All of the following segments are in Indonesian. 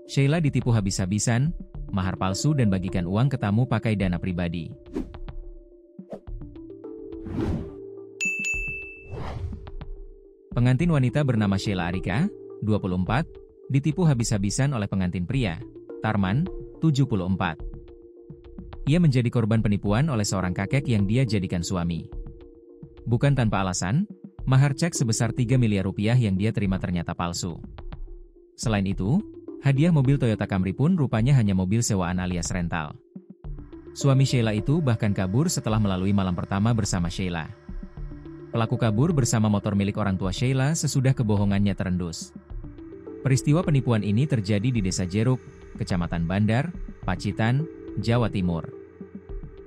Sheila ditipu habis-habisan, mahar palsu dan bagikan uang ke tamu pakai dana pribadi. Pengantin wanita bernama Sheila Arika, 24, ditipu habis-habisan oleh pengantin pria, Tarman, 74. Ia menjadi korban penipuan oleh seorang kakek yang dia jadikan suami. Bukan tanpa alasan, mahar cek sebesar 3 miliar rupiah yang dia terima ternyata palsu. Selain itu, hadiah mobil Toyota Camry pun rupanya hanya mobil sewaan alias rental. Suami Sheila itu bahkan kabur setelah melalui malam pertama bersama Sheila. Pelaku kabur bersama motor milik orang tua Sheila sesudah kebohongannya terendus. Peristiwa penipuan ini terjadi di Desa Jeruk, Kecamatan Bandar, Pacitan, Jawa Timur.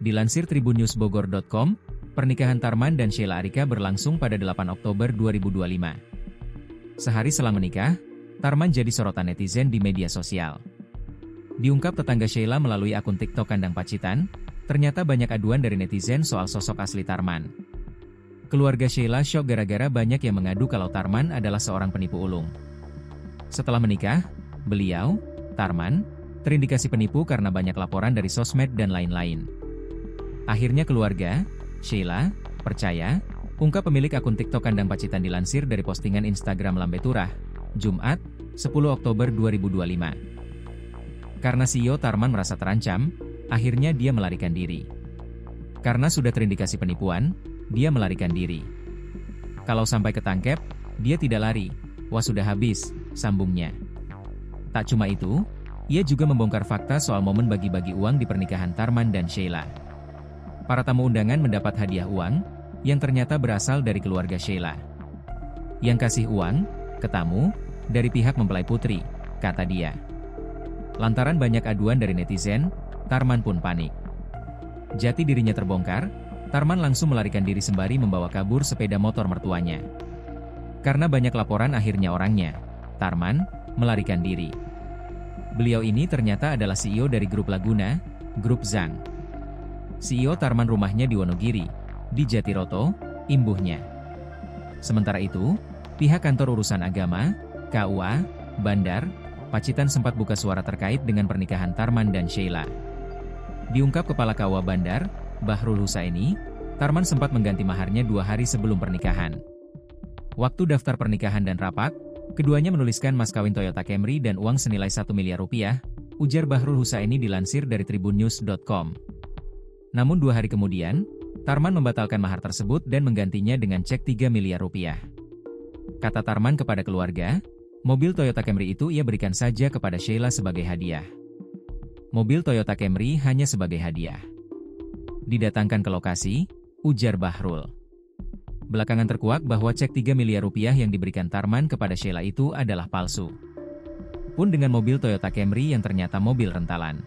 Dilansir tribunnewsbogor.com, pernikahan Tarman dan Sheila Arika berlangsung pada 8 Oktober 2025. Sehari selang menikah, Tarman jadi sorotan netizen di media sosial. Diungkap tetangga Sheila melalui akun TikTok Kandang Pacitan, ternyata banyak aduan dari netizen soal sosok asli Tarman. Keluarga Sheila syok gara-gara banyak yang mengadu kalau Tarman adalah seorang penipu ulung. Setelah menikah, beliau, Tarman, terindikasi penipu karena banyak laporan dari sosmed dan lain-lain. Akhirnya keluarga, Sheila, percaya, ungkap pemilik akun TikTok Kandang Pacitan dilansir dari postingan Instagram Lambe Turah, Jumat, 10 Oktober 2025. Karena CEO Tarman merasa terancam, akhirnya dia melarikan diri. Karena sudah terindikasi penipuan, dia melarikan diri. Kalau sampai ketangkep, dia tidak lari, wah sudah habis, sambungnya. Tak cuma itu, ia juga membongkar fakta soal momen bagi-bagi uang di pernikahan Tarman dan Sheila. Para tamu undangan mendapat hadiah uang, yang ternyata berasal dari keluarga Sheila. Yang kasih uang ke tamu, dari pihak mempelai putri, kata dia. Lantaran banyak aduan dari netizen, Tarman pun panik. Jati dirinya terbongkar, Tarman langsung melarikan diri sembari membawa kabur sepeda motor mertuanya. Karena banyak laporan akhirnya orangnya, Tarman, melarikan diri. Beliau ini ternyata adalah CEO dari grup Laguna, Grup Zhang. CEO Tarman rumahnya di Wonogiri, di Jatiroto, imbuhnya. Sementara itu, pihak kantor urusan agama, KUA, Bandar, Pacitan sempat buka suara terkait dengan pernikahan Tarman dan Sheila. Diungkap Kepala KUA Bandar, Bahrul Husaini, Tarman sempat mengganti maharnya 2 hari sebelum pernikahan. Waktu daftar pernikahan dan rapat, keduanya menuliskan mas kawin Toyota Camry dan uang senilai 1 miliar rupiah, ujar Bahrul Husaini dilansir dari tribunnews.com. Namun 2 hari kemudian, Tarman membatalkan mahar tersebut dan menggantinya dengan cek 3 miliar rupiah. Kata Tarman kepada keluarga, mobil Toyota Camry itu ia berikan saja kepada Sheila sebagai hadiah. Mobil Toyota Camry hanya sebagai hadiah. Didatangkan ke lokasi, ujar Bahrul. Belakangan terkuak bahwa cek 3 miliar rupiah yang diberikan Tarman kepada Sheila itu adalah palsu. Pun dengan mobil Toyota Camry yang ternyata mobil rentalan.